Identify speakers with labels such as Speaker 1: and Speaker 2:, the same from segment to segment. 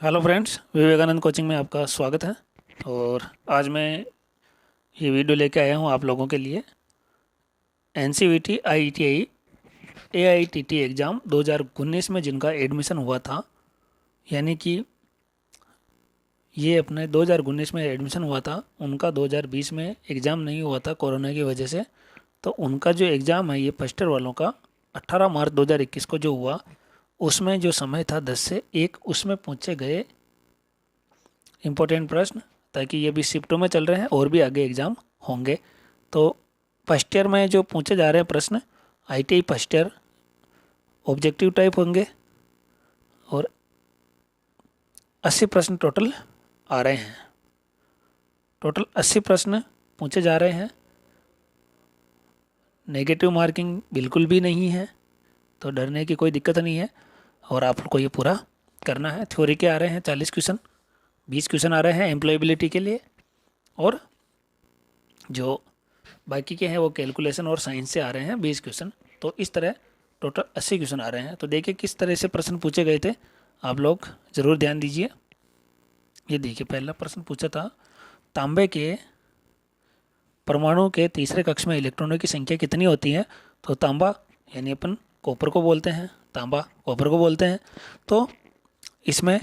Speaker 1: Hello friends, Vivekananda coaching में आपका स्वागत है। और आज मैं ये वीडियो लेके आया हूँ आप लोगों के लिए। NCVT IITI AITT एग्ज़ाम 2019 में जिनका एडमिशन हुआ था, यानी कि ये अपने 2019 में एडमिशन हुआ था, उनका 2020 में एग्ज़ाम नहीं हुआ था कोरोना की वजह से। तो उनका जो एग्ज़ाम है ये फर्स्ट ईयर वालों का 18 मार्च 2021 को जो हुआ, उसमें जो समय था 10 से 1, उसमें पूछे गए इम्पोर्टेंट प्रश्न, ताकि ये भी शिफ्टों में चल रहे हैं और भी आगे एग्ज़ाम होंगे। तो फर्स्ट ईयर में जो पूछे जा रहे हैं प्रश्न, IITI first year objective type होंगे और 80 प्रश्न टोटल आ रहे हैं। टोटल 80 प्रश्न पूछे जा रहे हैं। नेगेटिव मार्किंग बिल्कुल भी नहीं है, तो डरने की कोई दिक्कत नहीं है। और आपको ये पूरा करना है। थ्योरी के आ रहे हैं 40 क्वेश्चन, 20 क्वेश्चन आ रहे हैं एम्प्लॉयबिलिटी के लिए, और जो बाकी के हैं वो कैलकुलेशन और साइंस से आ रहे हैं 20 क्वेश्चन। तो इस तरह टोटल 80 क्वेश्चन आ रहे हैं। तो देखिए किस तरह से प्रश्न पूछे गए थे, आप लोग ज़रूर ध्यान दीजिए। ये देखिए पहला प्रश्न पूछा था, तांबे के परमाणु के तीसरे कक्ष में इलेक्ट्रॉनों की संख्या कितनी होती है। तो तांबा यानी अपन कॉपर को बोलते हैं, तांबा कॉपर को बोलते हैं। तो इसमें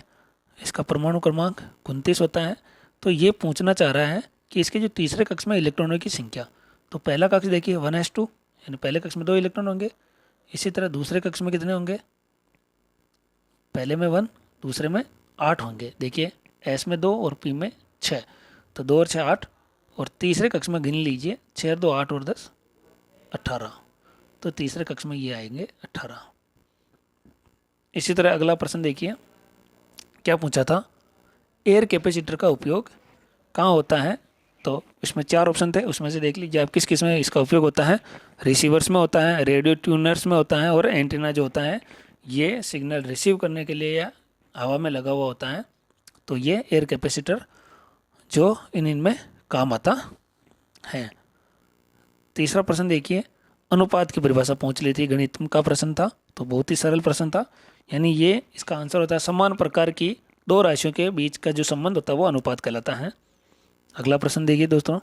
Speaker 1: इसका परमाणु क्रमांक 29 होता है। तो ये पूछना चाह रहा है कि इसके जो तीसरे कक्ष में इलेक्ट्रॉनों की संख्या, तो पहला कक्ष देखिए 1s2, यानी पहले कक्ष में 2 इलेक्ट्रॉन होंगे। इसी तरह दूसरे कक्ष में कितने होंगे, पहले में 1, दूसरे में 8 होंगे। देखिए S में 2 और P में 6, तो 2 और 6 8, और तीसरे कक्ष में गिन लीजिए 6 2 8 और 10 18, तो तीसरे कक्ष में ये आएंगे 18। इसी तरह अगला प्रश्न देखिए क्या पूछा था, एयर कैपेसिटर का उपयोग कहाँ होता है। तो इसमें 4 ऑप्शन थे, उसमें से देख लीजिए आप किस किस में इसका उपयोग होता है। रिसीवर्स में होता है, रेडियो ट्यूनर्स में होता है, और एंटीना जो होता है ये सिग्नल रिसीव करने के लिए या हवा में लगा हुआ होता है। तो ये एयर कैपेसिटर जो इनमें काम आता है। तीसरा प्रश्न देखिए, अनुपात की परिभाषा पूछ ली थी, गणित का प्रश्न था, तो बहुत ही सरल प्रश्न था। यानी ये इसका आंसर होता है समान प्रकार की दो राशियों के बीच का जो संबंध होता है वो अनुपात कहलाता है। अगला प्रश्न देखिए दोस्तों,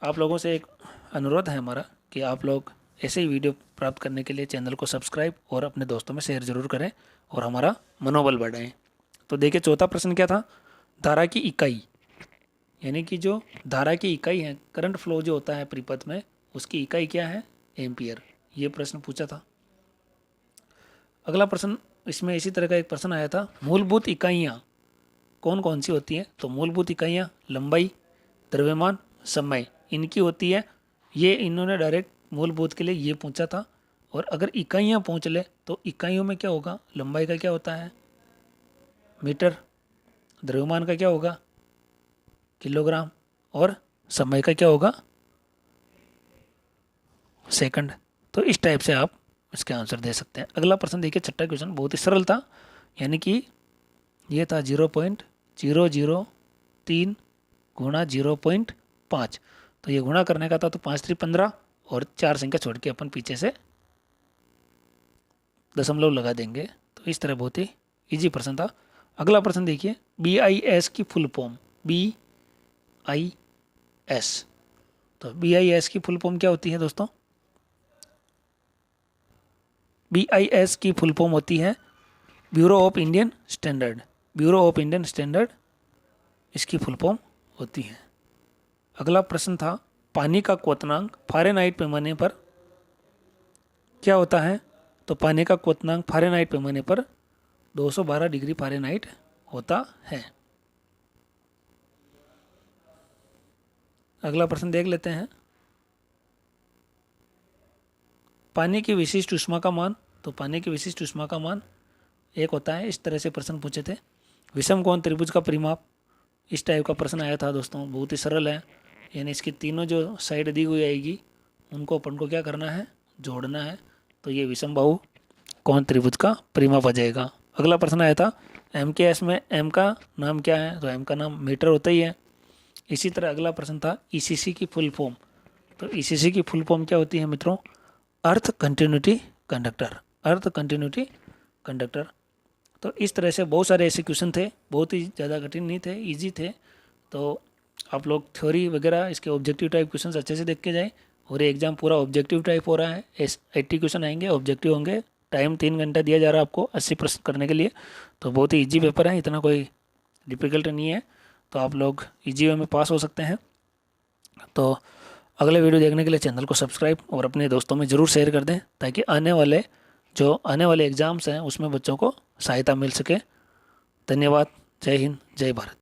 Speaker 1: आप लोगों से एक अनुरोध है हमारा कि आप लोग ऐसे ही वीडियो प्राप्त करने के लिए चैनल को सब्सक्राइब और अपने दोस्तों में शेयर जरूर करें और हमारा मनोबल बढ़ाएं। तो देखिए चौथा प्रश्न क्या था, धारा की इकाई, यानी कि जो धारा की इकाई है, करंट फ्लो जो होता है परिपथ में, उसकी इकाई क्या है, एम्पियर। ये प्रश्न पूछा था। अगला प्रश्न, इसमें इसी तरह का एक प्रश्न आया था, मूलभूत इकाइयाँ कौन कौन सी होती हैं। तो मूलभूत इकाइयाँ लंबाई, द्रव्यमान, समय, इनकी होती है। ये इन्होंने डायरेक्ट मूलभूत के लिए ये पूछा था। और अगर इकाइयाँ पूछ ले तो इकाइयों में क्या होगा, लंबाई का क्या होता है, मीटर, द्रव्यमान का क्या होगा, किलोग्राम, और समय का क्या होगा, सेकंड। तो इस टाइप से आप इसके आंसर दे सकते हैं। अगला प्रश्न देखिए, छठा क्वेश्चन बहुत ही सरल था, यानी कि ये था 0.003 गुणा 0.5। तो ये गुणा करने का था, तो 5 3 15 और 4 संख्या छोड़ के अपन पीछे से दशमलव लगा देंगे। तो इस तरह बहुत ही इजी प्रश्न था। अगला प्रश्न देखिए, BIS की फुल फॉर्म, BIS। तो BIS की फुल फॉर्म क्या होती है दोस्तों, BIS की फुल फॉर्म होती है bureau of Indian standard. Bureau of Indian standard इसकी फुल फॉर्म होती है। अगला प्रश्न था, पानी का क्वथनांक फ़ारेनहाइट पैमाने पर क्या होता है। तो पानी का क्वथनांक फ़ारेनहाइट पैमाने पर 212 डिग्री फ़ारेनहाइट होता है। अगला प्रश्न देख लेते हैं, पानी की विशिष्ट ऊष्मा का मान। तो पानी की विशिष्ट ऊष्मा का मान एक होता है। इस तरह से प्रश्न पूछे थे। विषम कोण त्रिभुज का परिमाप, इस टाइप का प्रश्न आया था दोस्तों, बहुत ही सरल है। यानी इसकी तीनों जो साइड दी हुई आएगी उनको अपन को क्या करना है, जोड़ना है। तो ये विषम बाहु कोण त्रिभुज का परिमाप आ जाएगा। अगला प्रश्न आया था, MKS में M का नाम क्या है। तो M का नाम मीटर होता ही है। इसी तरह अगला प्रश्न था, ECC की फुल फॉर्म। तो ECC की फुल फॉर्म क्या होती है मित्रों, अर्थ कंटिन्यूटी कंडक्टर। अर्थ कंटिन्यूटी कंडक्टर। तो इस तरह से बहुत सारे ऐसे क्वेश्चन थे, बहुत ही ज़्यादा कठिन नहीं थे, इजी थे। तो आप लोग थ्योरी वगैरह इसके ऑब्जेक्टिव टाइप क्वेश्चन अच्छे से देख के जाएँ। और ये एग्ज़ाम पूरा ऑब्जेक्टिव टाइप हो रहा है, 80 क्वेश्चन आएंगे, ऑब्जेक्टिव होंगे। टाइम 3 घंटा दिया जा रहा है आपको 80 प्रश्न करने के लिए। तो बहुत ही ईजी पेपर है, इतना कोई डिफ़िकल्ट नहीं है। तो आप लोग ईजी वे में पास हो सकते हैं। तो अगले वीडियो देखने के लिए चैनल को सब्सक्राइब और अपने दोस्तों में ज़रूर शेयर कर दें, ताकि आने वाले एग्ज़ाम्स हैं उसमें बच्चों को सहायता मिल सके। धन्यवाद। जय हिंद, जय भारत।